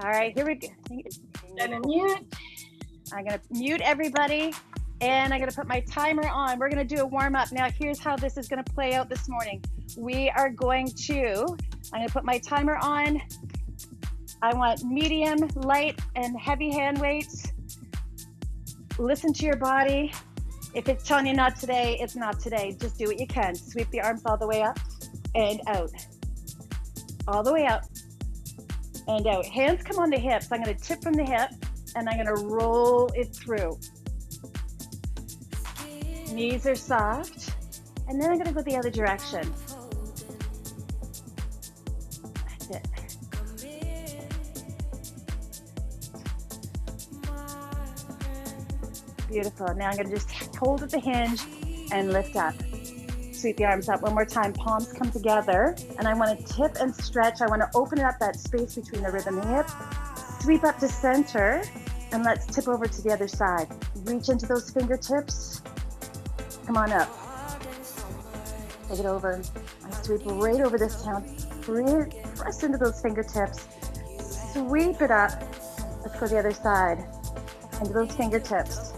All right, here we go. Gonna mute. I'm gonna mute everybody and I'm gonna put my timer on. We're gonna do a warm up. Now, here's how this is gonna play out this morning. I'm gonna put my timer on. I want medium, light, and heavy hand weights. Listen to your body. If it's telling you not today, it's not today. Just do what you can. Sweep the arms all the way up and out. All the way up and out. Hands come on the hips. I'm gonna tip from the hip and I'm gonna roll it through. Knees are soft. And then I'm gonna go the other direction. That's it. Beautiful. Now I'm gonna just hold at the hinge and lift up. Sweep the arms up one more time. Palms come together. And I wanna tip and stretch. I wanna open up that space between the rib and the hip. Sweep up to center. And let's tip over to the other side. Reach into those fingertips. Come on up. Take it over. I sweep right over this town. Press into those fingertips. Sweep it up. Let's go the other side. Into those fingertips.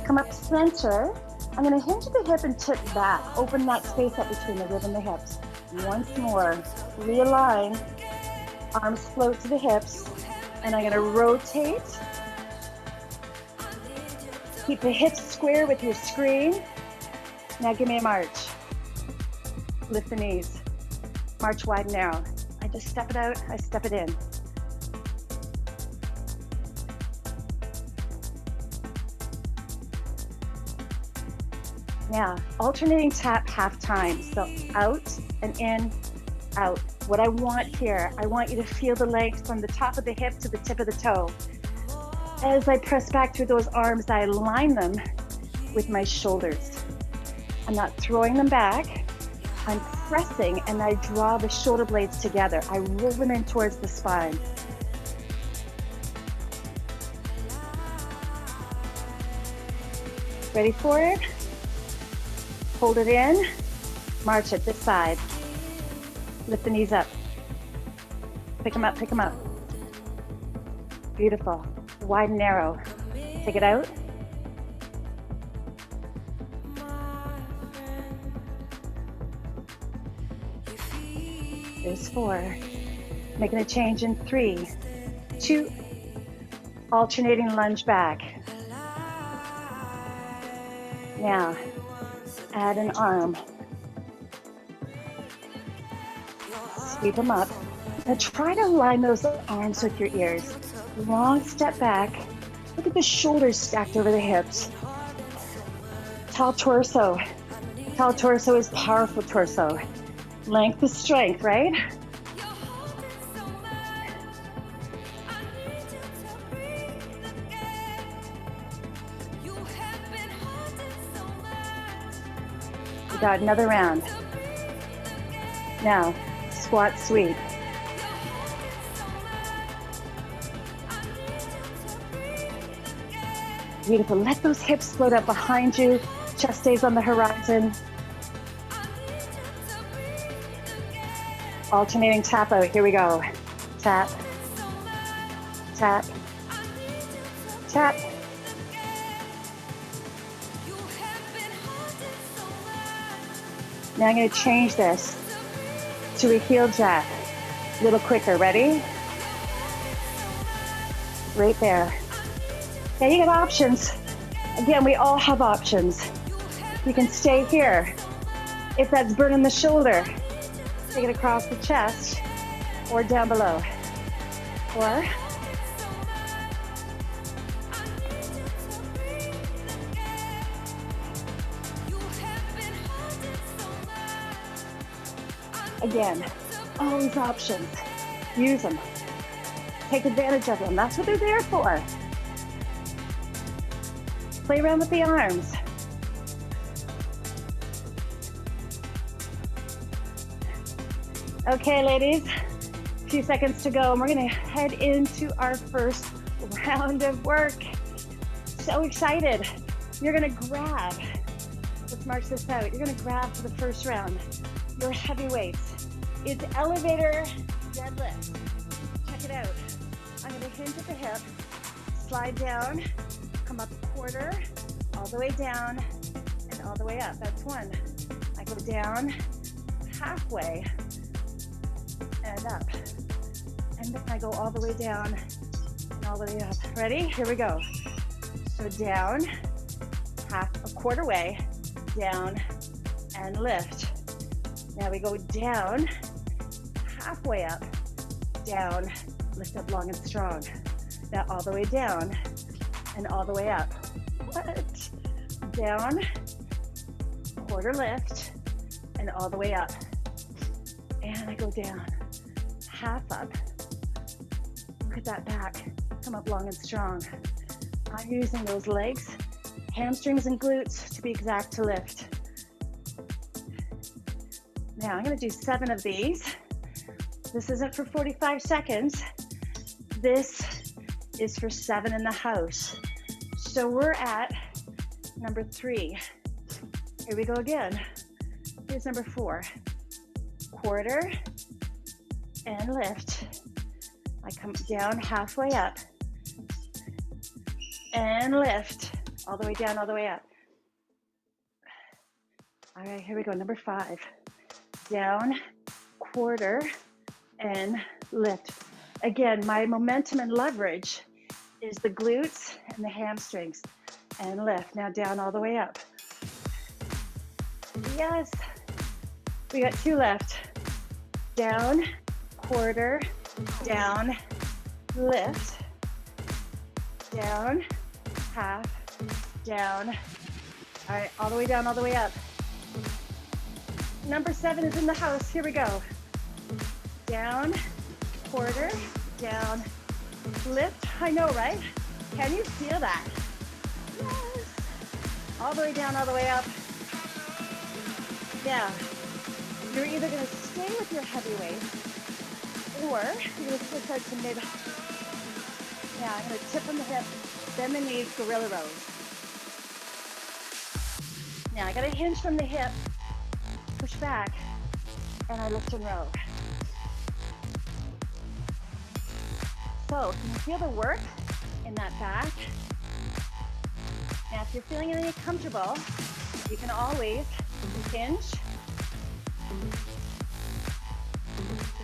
Come up center. I'm gonna hinge at the hip and tip back. Open that space up between the rib and the hips. Once more. Realign. Arms float to the hips. And I'm gonna rotate. Keep the hips square with your screen. Now give me a march. Lift the knees. March wide and narrow. I just step it out, I step it in. Now, alternating tap half time. So out and in, out. What I want here, I want you to feel the length from the top of the hip to the tip of the toe. As I press back through those arms, I align them with my shoulders. I'm not throwing them back. I'm pressing and I draw the shoulder blades together. I roll them in towards the spine. Ready for it? Hold it in. March it this side. Lift the knees up. Pick them up, pick them up. Beautiful. Wide and narrow. Take it out. There's 4. Making a change in 3, 2. Alternating lunge back. Now, add an arm. Sweep them up. Now try to align those arms with your ears. Long step back. Look at the shoulders stacked over the hips. Tall torso. Tall torso is powerful torso. Length is strength, right? We got another round. Now, squat sweep. Beautiful. Let those hips float up behind you. Chest stays on the horizon. Alternating tap out. Here we go. Tap. Tap. Tap. Now I'm going to change this to a heel jack. A little quicker. Ready? Right there. Yeah, you got options. Again, we all have options. You can stay here. If that's burning the shoulder, take it across the chest or down below. Or again, always options. Use them. Take advantage of them. That's what they're there for. Play around with the arms. Okay, ladies, a few seconds to go, and we're gonna head into our first round of work. So excited. You're gonna grab, let's march this out. You're gonna grab for the first round your heavy weights. It's elevator deadlift. Check it out. I'm going to hinge at the hip, slide down, come up a quarter, all the way down, and all the way up. That's one. I go down halfway and up. And then I go all the way down and all the way up. Ready? Here we go. So down, a quarter way, down, and lift. Now we go down, halfway up, down, lift up long and strong. Now all the way down and all the way up. What? Down, quarter lift, and all the way up. And I go down, half up. Look at that back, come up long and strong. I'm using those legs, hamstrings and glutes to be exact to lift. Now I'm gonna do 7 of these. This isn't for 45 seconds. This is for 7 in the house. So we're at number 3. Here we go again. Here's number 4. Quarter and lift. I come down halfway up and lift all the way down, all the way up. All right, here we go. Number 5. Down, quarter, and lift. Again, my momentum and leverage is the glutes and the hamstrings. And lift. Now down all the way up. Yes. We got 2 left. Down, quarter, down, lift. Down, half, down. All right, all the way down, all the way up. Number 7 is in the house. Here we go. Down, quarter, down, lift. I know, right? Can you feel that? Yes. All the way down, all the way up. Now, you're either going to stay with your heavy weight or you're going to switch out to mid. Now, I'm going to tip on the hip, bend the knees, gorilla rows. Now, I got to hinge from the hip, push back, and I lift and row. So, can you feel the work in that back? Now, if you're feeling any comfortable, you can always hinge.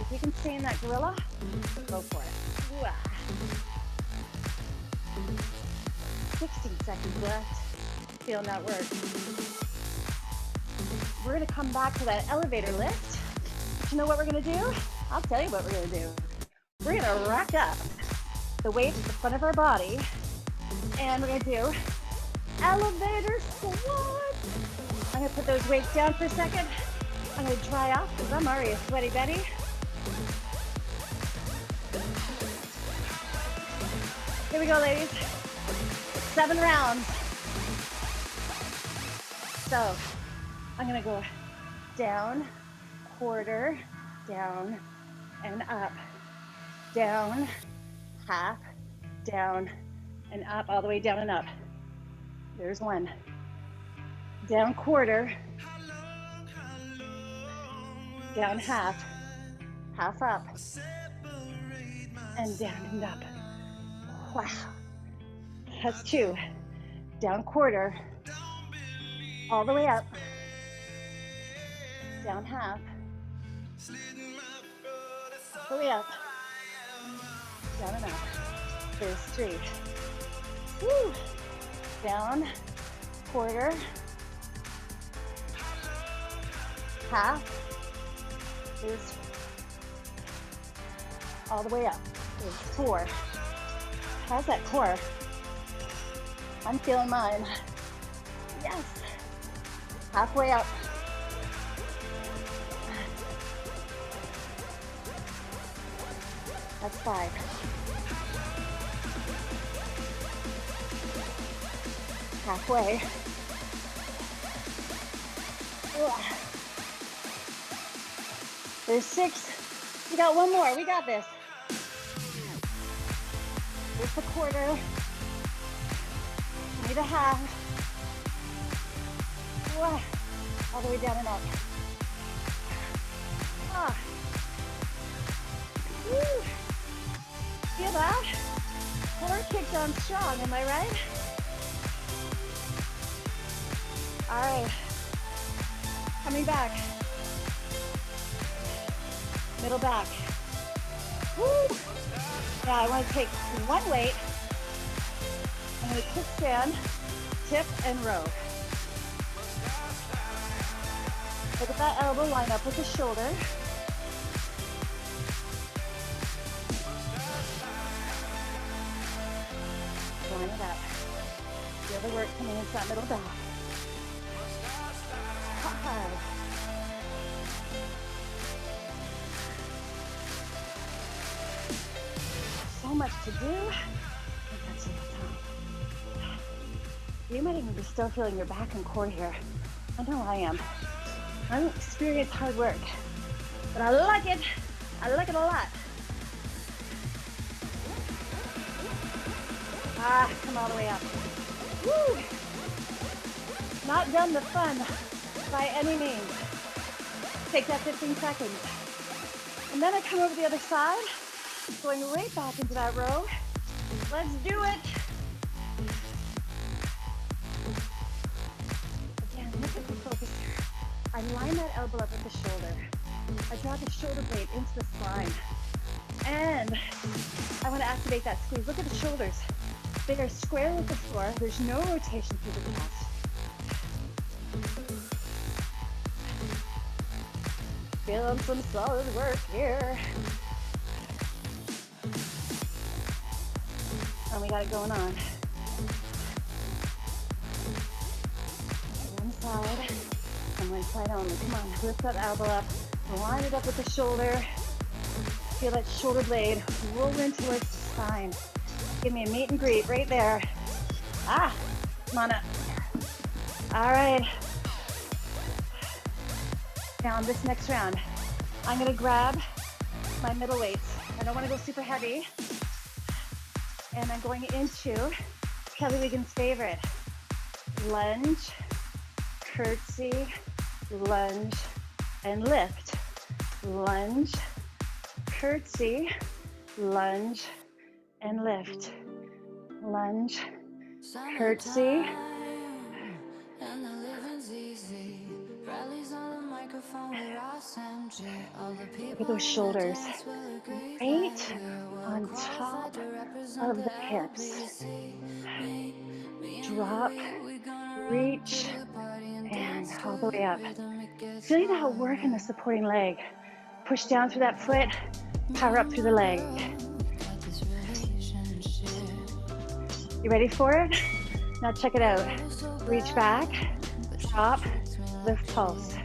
If you can stay in that gorilla, go for it. Ooh, 16 seconds left. Feeling that work. We're gonna come back to that elevator lift. But you know what we're gonna do? I'll tell you what we're gonna do. We're gonna rack up the weight at the front of our body, and we're gonna do elevator squat. I'm gonna put those weights down for a second. I'm gonna dry off because I'm already a sweaty Betty. Here we go, ladies. 7 rounds. So I'm gonna go down, quarter, down, and up. Down, half, down, and up, all the way down and up. There's 1. Down quarter, down half, half up, and down and up. Wow. That's 2. Down quarter, all the way up, down half, all the way up, down and up. There's 3. Woo. Down, quarter, half, there's all the way up. There's 4. How's that core? I'm feeling mine. Yes. Halfway up. That's 5. Halfway. Ugh. There's 6. We got 1 more. We got this. Here's the quarter. Need a half. Ugh. All the way down and up. Ah. Woo. Feel that? Core kicked on strong, am I right? All right. Coming back. Middle back. Woo! Now I want to take one weight. I'm going to kickstand, tip, and row. Look at that elbow line up with the shoulder. Line it up. Feel the work coming into that middle back. Hard. So much to do. That's it. You might even be still feeling your back and core here. I know I am. I don't experience hard work, but I like it. I like it a lot. Come all the way up. Woo! Not done the fun by any means. Take that 15 seconds. And then I come over the other side, going right back into that row. Let's do it. Again, look at the focus here. I line that elbow up with the shoulder. I draw the shoulder blade into the spine. And I want to activate that squeeze. Look at the shoulders. They are square with the floor. There's no rotation through the chest. Feeling some solid work here. And we got it going on. One side and one side only. Come on, lift that elbow up. Line it up with the shoulder. Feel that shoulder blade roll in towards the spine. Give me a meet and greet right there. Come on up. All right. Now on this next round, I'm gonna grab my middle weights. I don't wanna go super heavy. And I'm going into Kelly Wiggins' favorite. Lunge, curtsy, lunge, and lift. Lunge, curtsy, lunge, and lift. Lunge, curtsy. Look at those shoulders. Right on top of the hips. Drop, reach, and all the way up. Feeling that work in the supporting leg. Push down through that foot, power up through the leg. You ready for it? Now check it out. Reach back, drop, lift, pulse.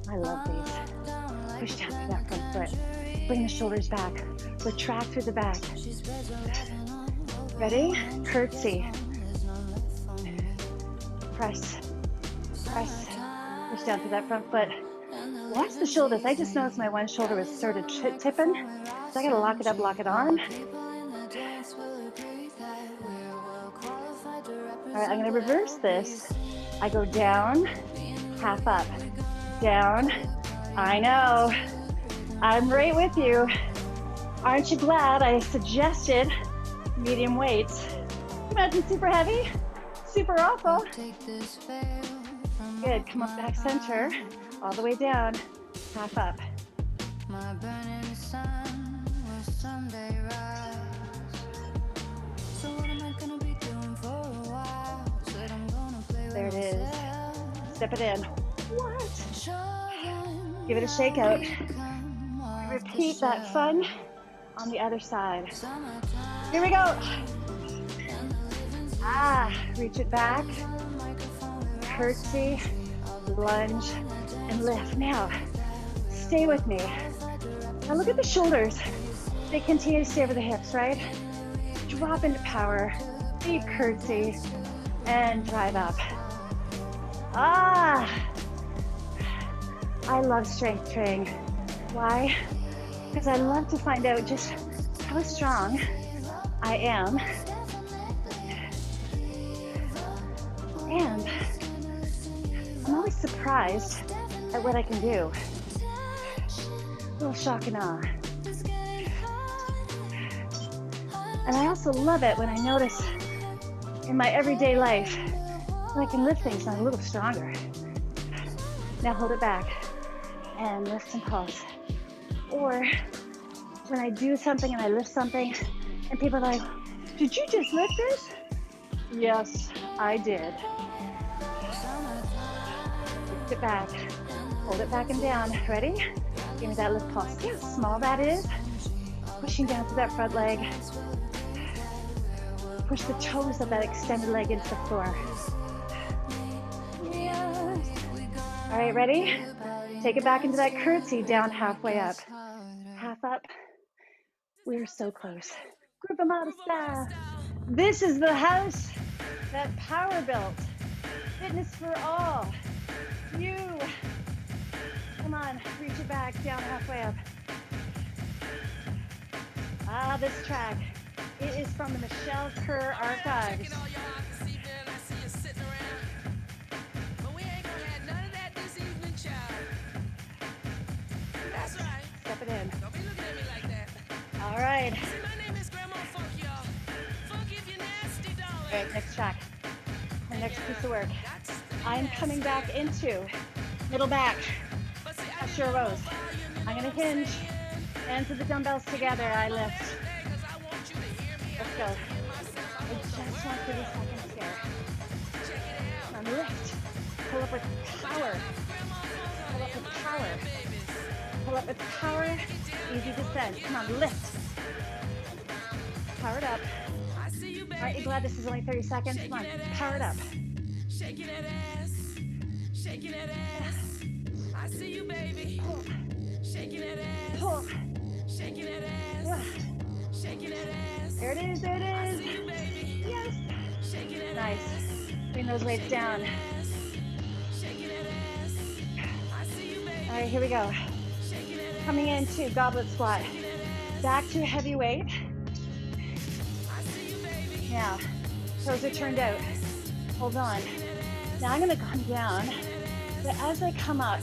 I love these. Push down through that front foot. Bring the shoulders back. Retract through the back. Ready? Curtsy. Press. Press. Push down through that front foot. Watch the shoulders. I just noticed my one shoulder was sort of tipping. So I gotta lock it up, lock it on. All right, I'm gonna reverse this. I go down, half up, down. I know, I'm right with you. Aren't you glad I suggested medium weights? Imagine super heavy, super awful. Good, come up back center, all the way down, half up. There it is. Step it in. What? Give it a shake out. Repeat that fun on the other side. Here we go. Reach it back. Curtsy, lunge, and lift. Now, stay with me. Now look at the shoulders. They continue to stay over the hips, right? Drop into power. Deep curtsy. And drive up. I love strength training. Why? Because I love to find out just how strong I am. And I'm always surprised at what I can do. A little shock and awe. And I also love it when I notice in my everyday life that I can lift things and I'm a little stronger. Now hold it back and lift and pulse. Or when I do something and I lift something and people are like, did you just lift this? Yes, I did. Lift it back, hold it back and down. Ready? Give me that lift pulse. See how small that is? Pushing down to that front leg. Push the toes of that extended leg into the floor. Yes. All right, ready? Take it back into that curtsy, down halfway up. Half up. We're so close. Grupo Model style. This is the house that Power built. Fitness for all. You. Come on, reach it back, down halfway up. Ah, this track. It is from the Michelle Kerr archives. Step it in. Don't be looking at me like that. All right. See, my name is Grandma Funk, y'all. Funk if you're nasty, darling. All right, next track. My next piece of work. I'm coming back into middle back. Usher rows. I'm gonna hinge. Hands of the dumbbells together. I lift. Let's go. I just want 30 seconds here. Come on, lift. Pull up with power. Pull up with power. Pull up with power. Easy descent. Come on, lift. Power it up. Aren't you glad this is only 30 seconds? Come on, power it up. Shaking that ass. Shaking that ass. I see you, baby. Shaking that ass. Pull. Shaking that ass. Shaking that ass. There it is, there it is. Yes. Nice. Bring those weights down. All right, here we go. Coming into goblet squat. Back to heavy weight. Now, toes are turned out. Hold on. Now I'm gonna come down, but as I come up,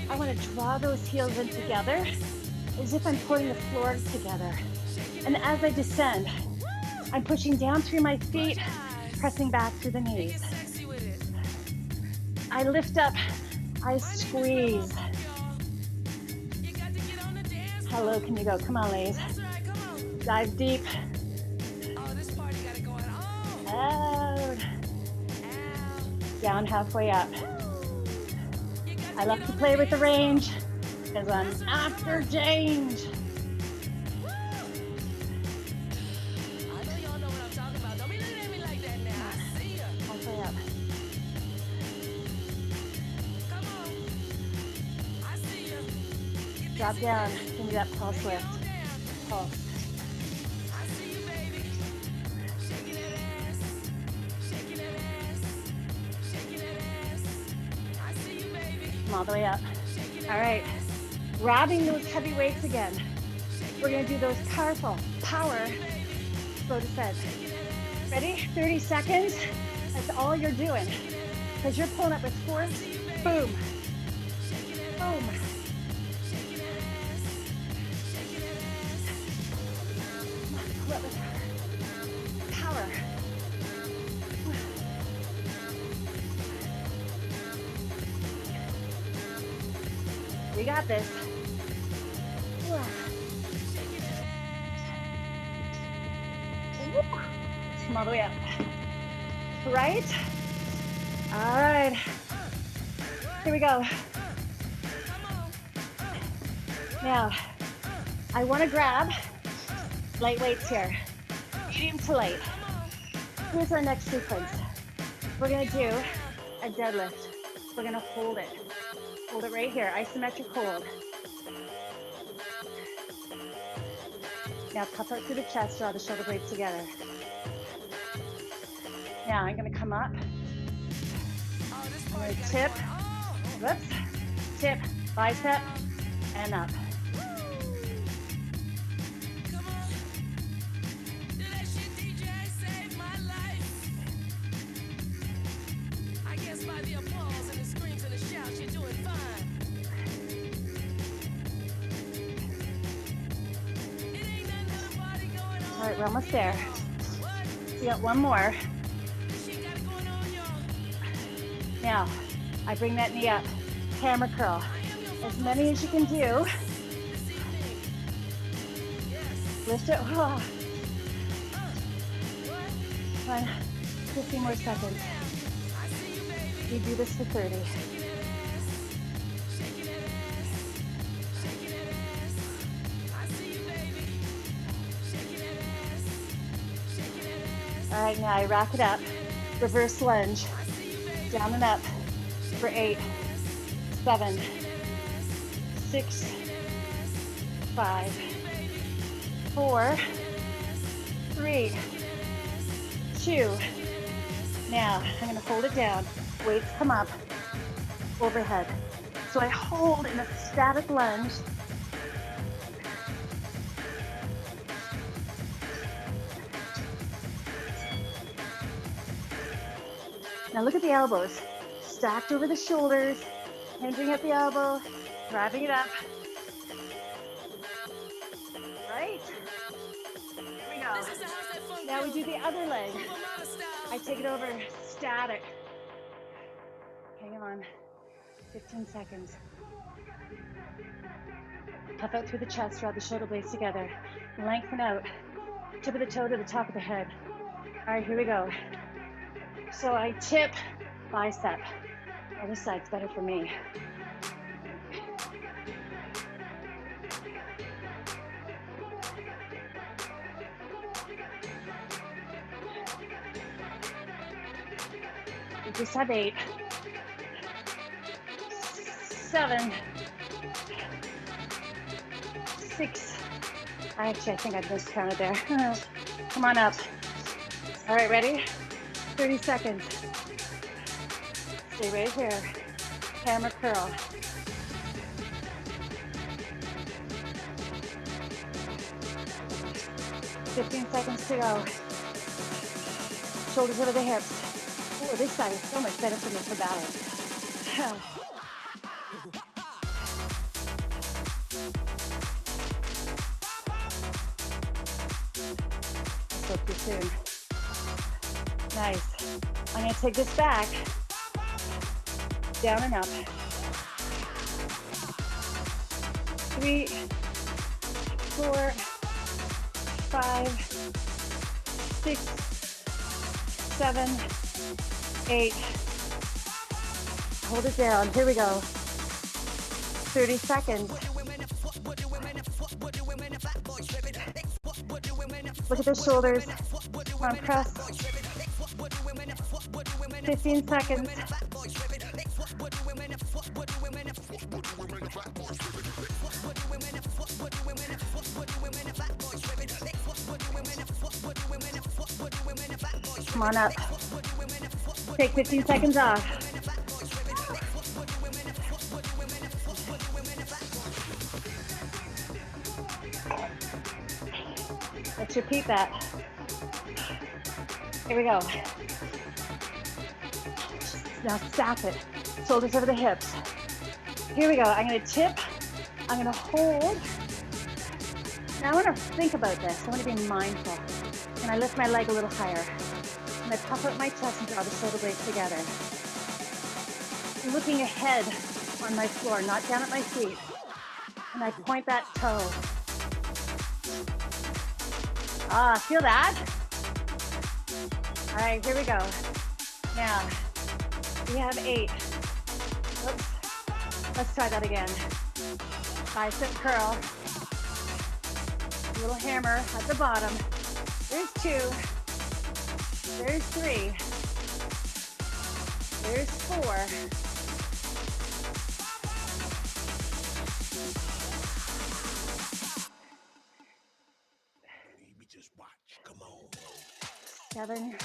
I wanna draw those heels in together as if I'm pulling the floor together. And as I descend, I'm pushing down through my feet, pressing back through the knees. I lift up, I squeeze. How low can you go? Come on, ladies. Dive deep. Out. Down halfway up. I love to play with the range because I'm after change. Halfway up. Drop down. Give me that pulse lift. Pulse. Come all the way up. All right. Grabbing those heavy weights again. We're going to do those powerful power slow descents. Ready? 30 seconds. That's all you're doing. Because you're pulling up with force. Boom. Boom. Pull up with power. We got this. Come all the way up. Right? All right. Here we go. Now, I want to grab light weights here. Medium to light. Here's our next sequence. We're going to do a deadlift. We're going to hold it. Hold it right here, isometric hold. Now puff out through the chest, draw the shoulder blades together. Now I'm gonna come up. I'm gonna tip, whoops, tip, bicep, and up. All All right, we're almost there. We got one more. Now, I bring that knee up, hammer curl. As many as you can do. Lift it. Oh. 15 more seconds. We do this for 30. All right, now I rack it up. Reverse lunge. Down and up for 8, 7, 6, 5, 4, 3, 2. Now I'm going to hold it down. Weights come up overhead. So I hold in a static lunge. Now look at the elbows, stacked over the shoulders, hinging at the elbow, driving it up. Right? Here we go. Now we do the other leg. I take it over, static. Hang on, 15 seconds. Puff out through the chest, draw the shoulder blades together. Lengthen out, tip of the toe to the top of the head. All right, here we go. So I tip bicep. Other side's better for me. We just have 8, 7, 6. I think I miscounted there. Come on up. All right, ready? 30 seconds. Stay right here. Hammer curl. $15 seconds to go. Shoulders over the hips. Oh, this side is so much better for me for balance. I spoke too soon. Nice. I'm going to take this back, down and up. 3, 4, 5, 6, 7, 8. Hold it down. Here we go. 30 seconds. Look at the shoulders. Come on, press. 15 seconds. Come on up. Take 15 seconds off. Let's repeat that. Here we go. Now stack it. Shoulders over the hips. Here we go. I'm going to tip. I'm going to hold. Now I want to think about this. I want to be mindful. And I lift my leg a little higher. And I puff out my chest and draw the shoulder blades together. I'm looking ahead on my floor, not down at my feet. And I point that toe. Ah, feel that? All right, here we go. Now, we have 8. Oops. Let's try that again. Bicep curl. Little hammer at the bottom. There's 2. There's 3. There's 4. Baby, just watch. Come on. 7,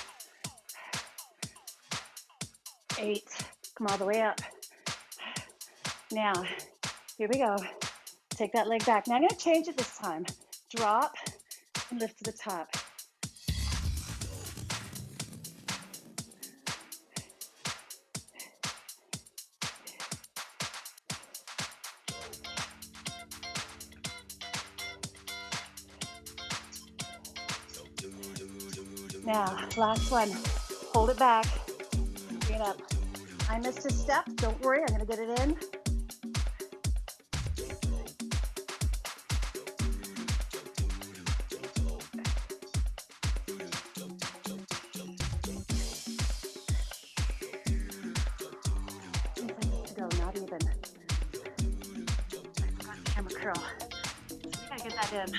8. Come all the way up. Now, here we go. Take that leg back. Now I'm going to change it this time. Drop and lift to the top. Now, last one. Hold it back. Bring it up. I missed a step. Don't worry, I'm gonna get it in. To go, not even. Camera curl. Gotta get that in.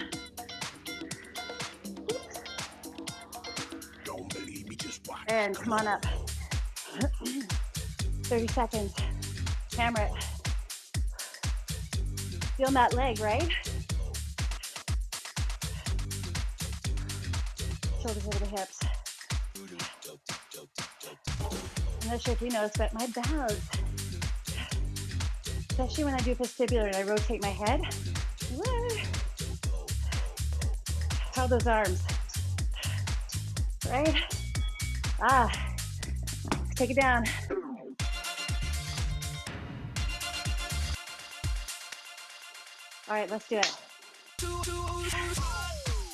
Don't believe me, just watch. And come on up. 30 seconds. Hammer it. Feel that leg, right? Shoulders over the hips. I'm not sure if you noticed, but my balance, especially when I do vestibular and I rotate my head, how those arms, right? Take it down. All right, let's do it.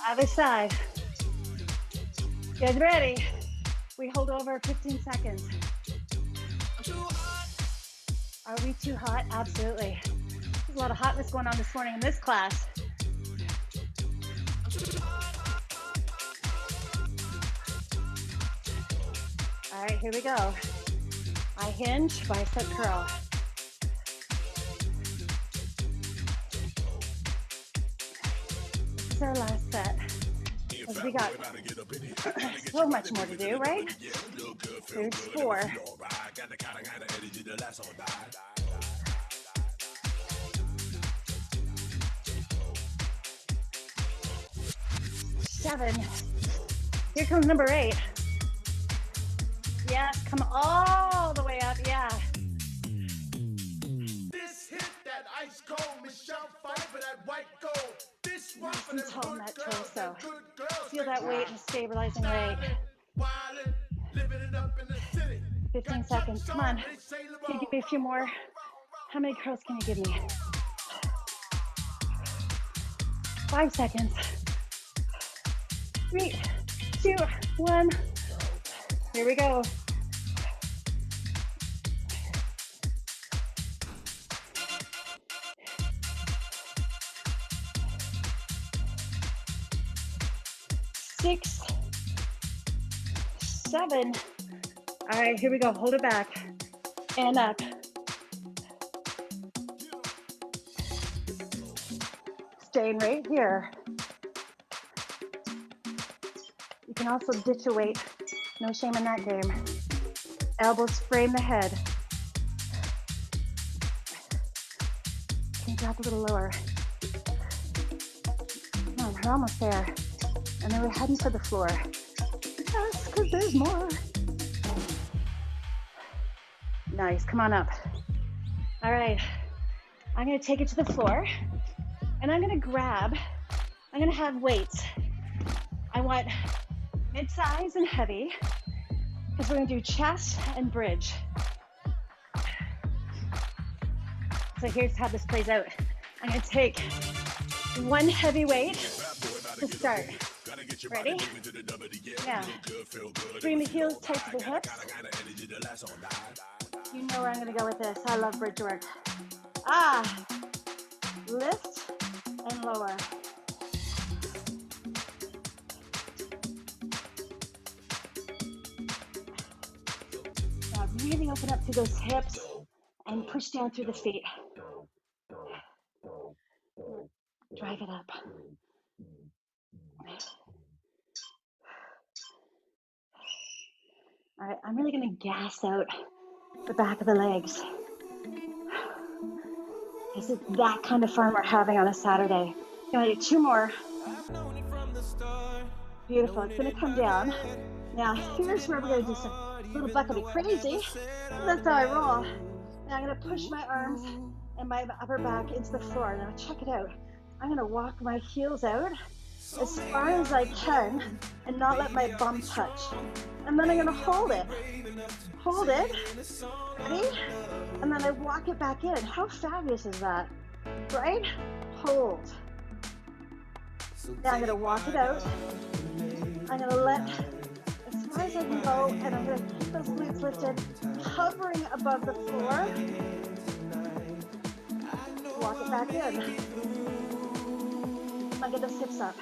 Other side. You guys ready? We hold over 15 seconds. Are we too hot? Absolutely. There's a lot of hotness going on this morning in this class. All right, here we go. I hinge, bicep curl. This is our last set. Because we got so much more to do, right? There's 4. 7. Here comes number 8. Yes, come all the way up, yeah. This hit that ice cold, Michelle fight for that white gold. This one for Nice the and tall in good that girls, torso. the good girls. Feel that weight and stabilizing weight. Wildin', living it up in the city. 15 seconds, come on. Can you give me a few more? How many curls can you give me? 5 seconds. 3, 2, 1. Here we go. Six, 7. All right, here we go. Hold it back and up. Staying right here. You can also ditch a weight. No shame in that game. Elbows frame the head. Can you drop a little lower? Come on, we're almost there. And then we're heading to the floor. Yes, because there's more. Nice, come on up. All right, I'm gonna take it to the floor and I'm gonna have weights. I want mid-size and heavy because we're gonna do chest and bridge. So here's how this plays out. I'm gonna take one heavy weight to start. Ready? Yeah. Bring the heels tight to the hips. You know where I'm gonna go with this. I love bridge work. Lift and lower. Now really open up through those hips and push down through the feet. Drive it up. All right, I'm really gonna gas out the back of the legs. This is that kind of fun we're having on a Saturday. I'm gonna do 2 more. Beautiful, it's gonna come down. Now here's where we're gonna do some little buckety crazy. That's how I roll. Now I'm gonna push my arms and my upper back into the floor. Now check it out. I'm gonna walk my heels out as far as I can and not let my bum touch. And then I'm gonna hold it. Hold it. Ready? And then I walk it back in. How fabulous is that? Right? Hold. Now I'm gonna walk it out. I'm gonna let high as I can go, and I'm gonna keep those glutes lifted, hovering above the floor. Walk it back in. Now get those hips up.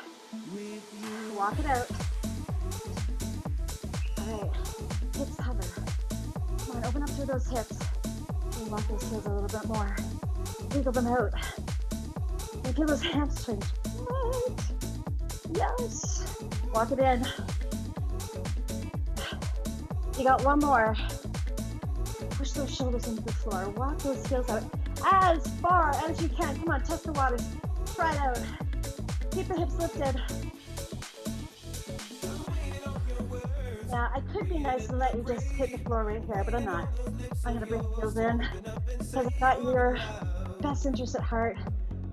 Walk it out. All right, hips hover. Come on, open up through those hips. And walk those heels a little bit more. Wiggle them out. And feel those hamstrings. Right. Yes. Walk it in. You got one more. Push those shoulders into the floor. Walk those heels out as far as you can. Come on, test the waters. Try it out. Keep the hips lifted. Yeah, I could be nice and let you just hit the floor right here, but I'm not. I'm gonna bring the heels in because I've got your best interest at heart.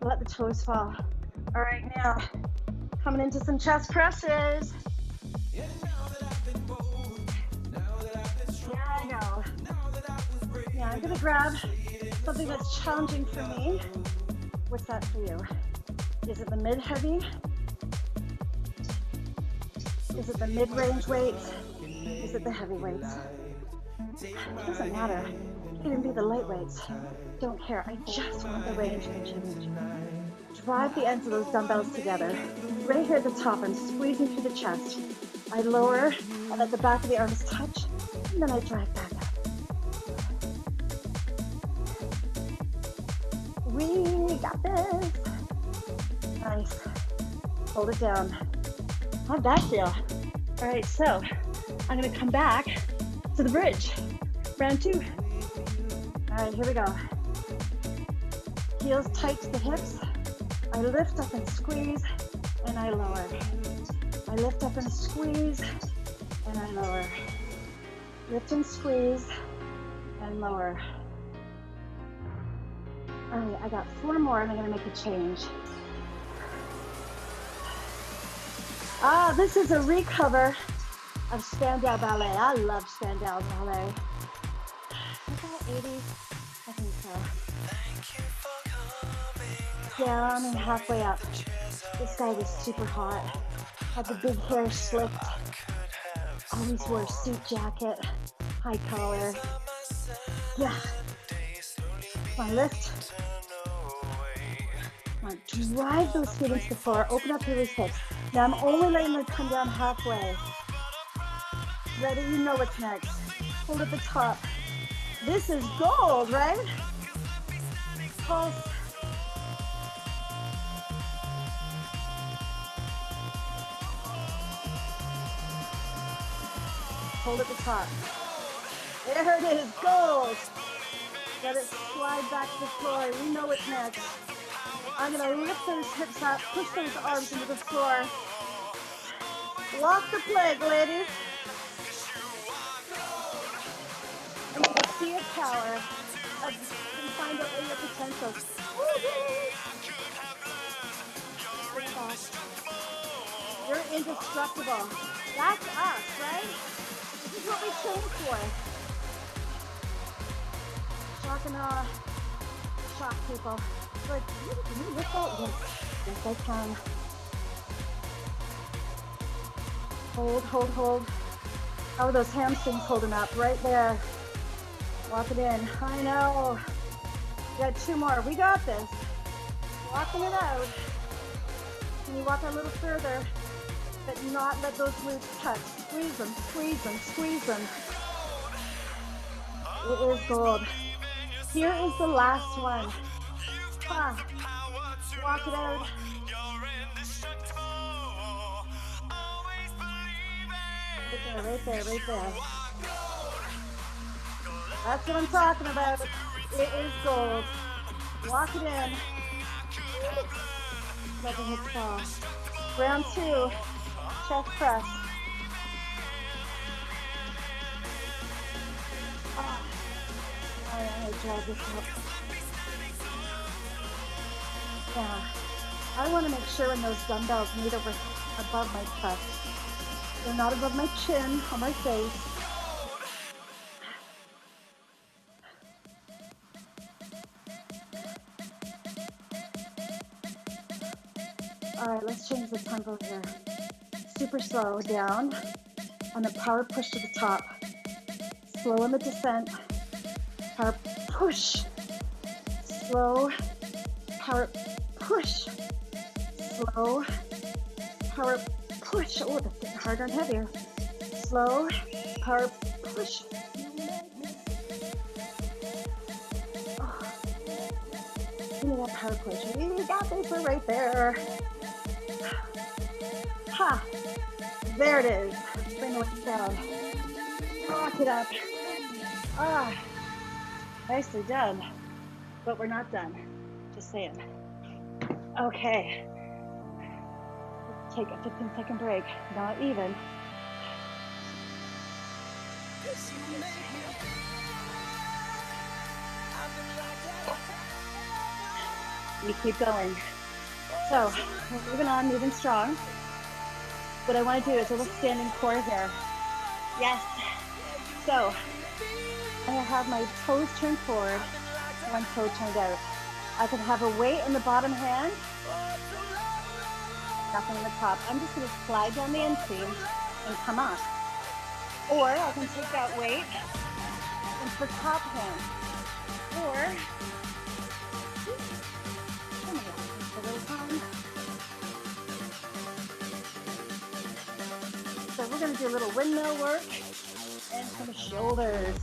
Let the toes fall. All right, now coming into some chest presses. Here I go. Yeah, I'm gonna grab something that's challenging for me. What's that for you? Is it the mid-heavy? Is it the mid-range weights? Is it the heavy weights? It doesn't matter. It can even be the light weights. Don't care. I just want the range and change. Drive the ends of those dumbbells together. Right here at the top, I'm squeezing through the chest. I lower and let the back of the arms touch, and then I drive back up. We got this. Nice. Hold it down. How'd that feel? All right, so I'm gonna come back to the bridge. Round 2. All right, here we go. Heels tight to the hips. I lift up and squeeze, and I lower. I lift up and squeeze, and I lower. Lift and squeeze, and lower. All right, I got 4 more, and I'm gonna make a change. This is a recover of Spandau Ballet. I love Spandau Ballet. Is that 80s? I think so. Down and halfway up. This guy was super hot. Had the big hair slicked. Always wore a suit jacket. High collar. Yeah. Come on, lift. Come on, drive those feet into the floor. Open up through those hips. Now I'm only letting them come down halfway. Ready? You know what's next. Hold at the top. This is gold, right? Pulse. Hold at the top. There it is, gold. Let it slide back to the floor. We know what's next. I'm gonna lift those hips up, push those arms into the floor. Lock the plank, ladies. And you can see your power and find out your potential. You're indestructible. That's us, right? This is what we train for. Shock and awe. Shock people. Like, can you lift that? Yes, I can. Hold, hold, hold. How are those hamstrings holding up? Right there. Walk it in. I know. We got 2 more. We got this. Walking it out. Can you walk a little further, but not let those glutes touch? Squeeze them, squeeze them, squeeze them. It is gold. Here is the last one. Walk it out. Right there, right there. That's what I'm talking about. It is gold. Walk it in. Let the hips fall. Round 2, chest press. All right, drag this up. Yeah, I want to make sure when those dumbbells meet above my chest. They're not above my chin or my face. All right, let's change the tempo here. Super slow, down, and then power push to the top. Slow in the descent. Power push. Slow. Power push. Slow. Power push. Oh, that's getting harder and heavier. Slow. Power push. Oh. Give me that power push. You got this. We're right there. Ha. There it is. Bring the weight down. Rock it up. Ah. Nicely done. But we're not done. Just saying. Okay. Take a 15-second break. Not even. We keep going. So we're moving on, moving strong. What I want to do is a little standing core here. Yes. So I'm going to have my toes turned forward, one toe turned out. I can have a weight in the bottom hand, nothing in the top. I'm just going to slide down the inseam and come up. Or I can take that weight into the top hand. Or so we're going to do a little windmill work and some shoulders.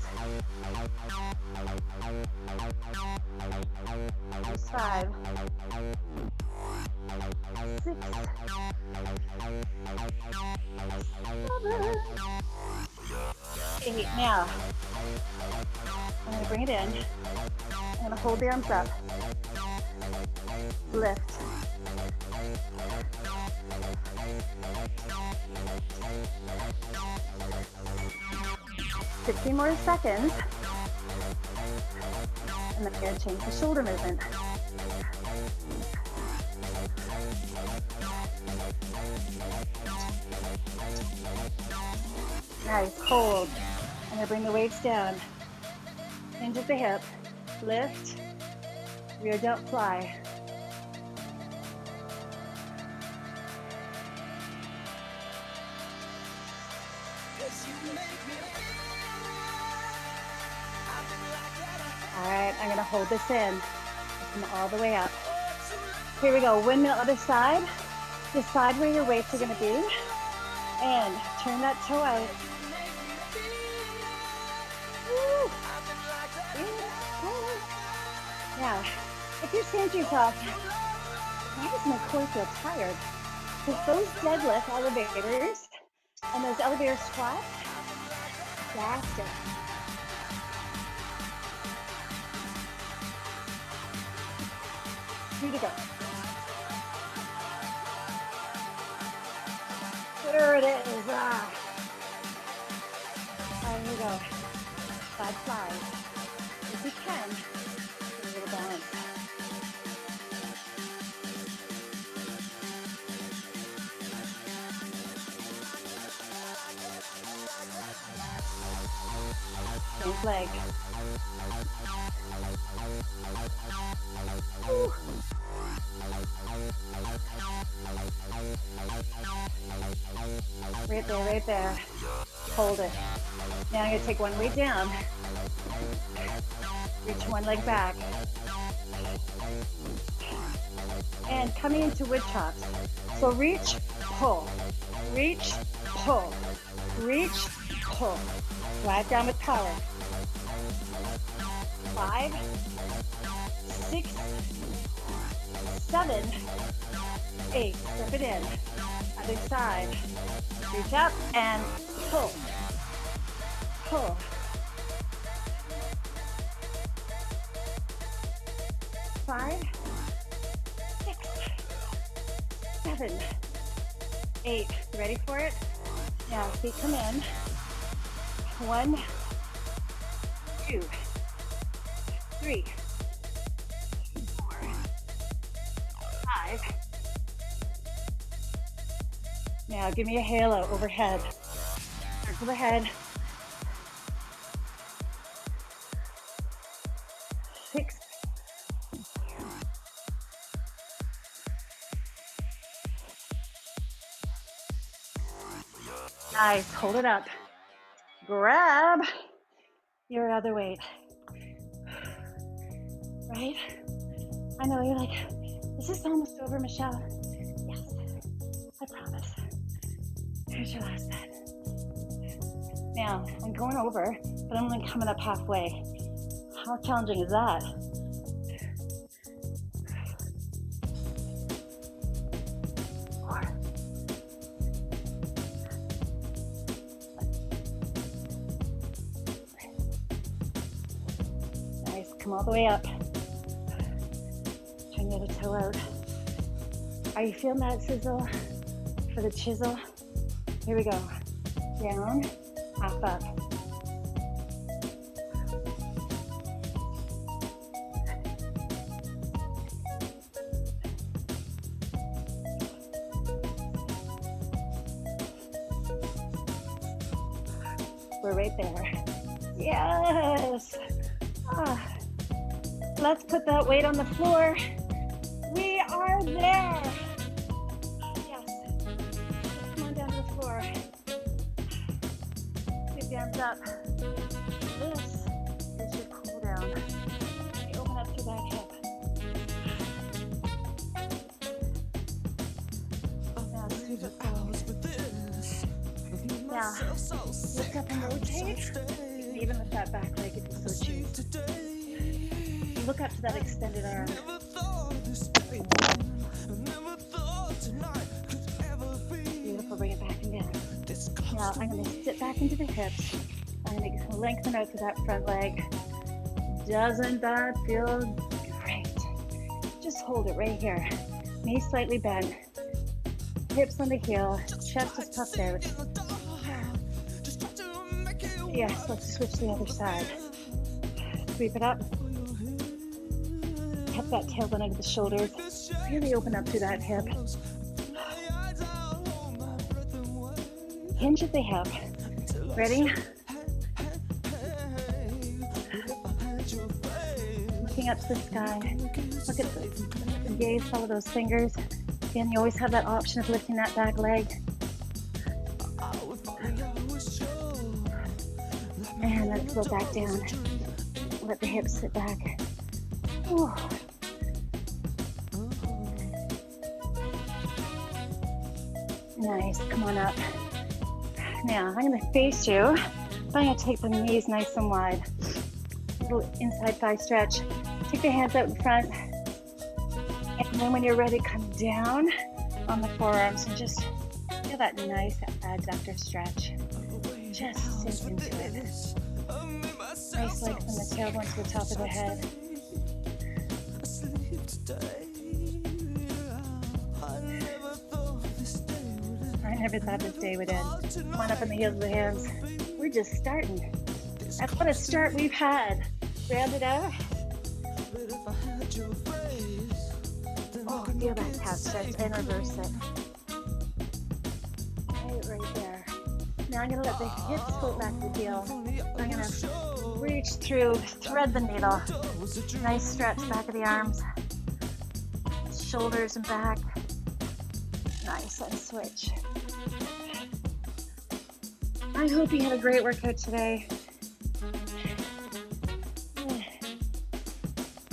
There's 5, 6, 7, 8. Now, I'm going to bring it in. I'm going to hold the arms up. Lift. $15 more seconds. And then I'm going to change the shoulder movement. Nice, hold. I'm going to bring the weights down. Hinge at the hip. Lift. Rear delt fly. All right, I'm gonna hold this in. Come all the way up. Here we go, windmill other side. Decide where your weights are gonna be. And turn that toe out. Woo. Now, if you're saying to yourself, why does my core feel tired? Because those deadlift elevators and those elevator squats, exhausting. Here to go. There it is. Ah. There you go. Side flies. If you can, get a little balance. Same leg. Woo. Right there, right there. Hold it. Now I'm going to take one weight down. Reach one leg back. And coming into wood chops. So reach, pull. Reach, pull. Reach, pull. Drive down with power. 5, 6, 7, 8. Step it in. Other side. Reach up and pull. Pull. 5, 6, 7, 8. Ready for it? Now feet come in. 1, 2, 3, 4, 5. Now give me a halo overhead. Circle the head. 6, 7, Nice, hold it up. Grab your other weight. Right? I know you're like, is this almost over, Michelle? Yes, I promise. Here's your last set. Now, I'm going over, but I'm only coming up halfway. How challenging is that? Four. Nice, come all the way up. Turn the other toe out. Are you feeling that sizzle for the chisel? Here we go. Down, half up. We're right there. Yes. Let's put that weight on the floor. We are there. Yes. Come on down to the floor. Sweep the arms up. This is your cool down. You open up through that hip. Now sweep it forward. Now, lift up and rotate. Even with that back leg if you so choose. Look up to that extended arm. Beautiful, bring it back and down. Now I'm going to sit back into the hips. I'm going to lengthen out to that front leg. Doesn't that feel great? Just hold it right here. Knees slightly bent. Hips on the heel. Chest is puffed out. Yes, let's switch to the other side. Sweep it up. Tap that tailbone into the shoulders. Really open up through that hip. Hinge at the hip. Ready? Looking up to the sky. Look at the gaze, follow those fingers. Again, you always have that option of lifting that back leg. And let's go back down. Let the hips sit back. Ooh. Nice, come on up. Now, I'm gonna face you, but I'm gonna take the knees nice and wide. Little inside thigh stretch. Take the hands out in front. And then when you're ready, come down on the forearms and just feel that nice adductor stretch. Just sink into it. Nice legs from the tailbone to the top of the head. I never thought this day would end. Come on up in the heels of the hands. We're just starting. That's what a start we've had. Round it out. Oh, feel that calf stretch and reverse it. Right there. Now I'm going to let the hips float back to the heel. I'm going to reach through, thread the needle. Nice stretch back of the arms. Shoulders and back. Nice, and switch. I hope you had a great workout today.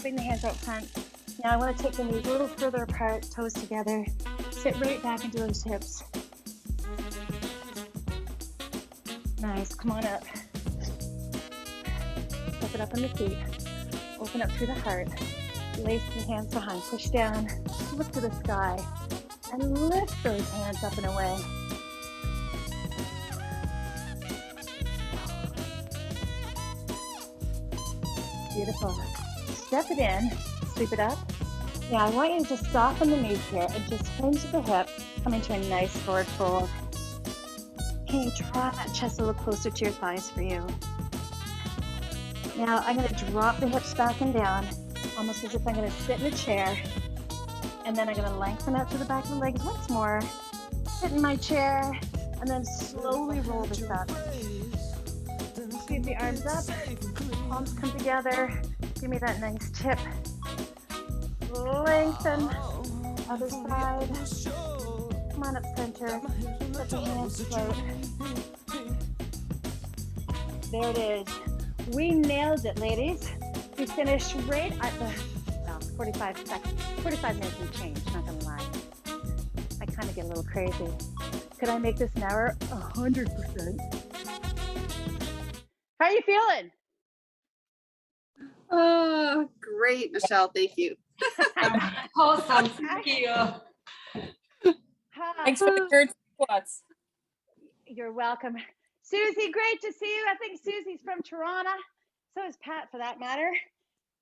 Bring the hands out front. Now I want to take the knees a little further apart, toes together. Sit right back into those hips. Nice, come on up. Open up on the feet. Open up through the heart. Lace the hands behind, push down, look to the sky, and lift those hands up and away. Beautiful. Step it in, sweep it up. Now I want you to just soften the knees here and just hinge at the hip, come into a nice forward fold. Can you draw that chest a little closer to your thighs for you? Now I'm going to drop the hips back and down, almost as if I'm going to sit in a chair, and then I'm going to lengthen out to the back of the legs once more, sit in my chair, and then slowly roll this up. Sweep the arms up, palms come together, give me that nice tip. Lengthen, other side. Come on up center. Let the hands float. There it is. We nailed it, ladies. We finished right at the 45 minutes and change, not gonna lie. I kind of get a little crazy. Could I make this an hour? 100%. How are you feeling? Oh, great, Michelle. Thank you. Awesome. Thank you. Thanks for the third squats. You're welcome. Susie, great to see you. I think Susie's from Toronto. So is Pat, for that matter.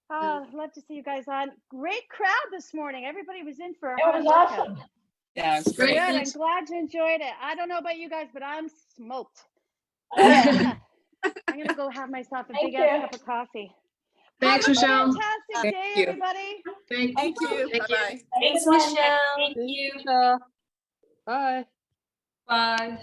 Oh, love to see you guys on. Great crowd this morning. Everybody was in for a It hard was workout. awesome. Yeah, it's Good. great. I'm glad you enjoyed it. I don't know about you guys, but I'm smoked. Yeah. I'm gonna go have myself a Thank big ass you. cup of coffee. Thanks, Have a Michelle. fantastic Thank day, you. everybody. Thank you. Bye-bye. Thanks, Michelle. Thank you. Bye. Bye.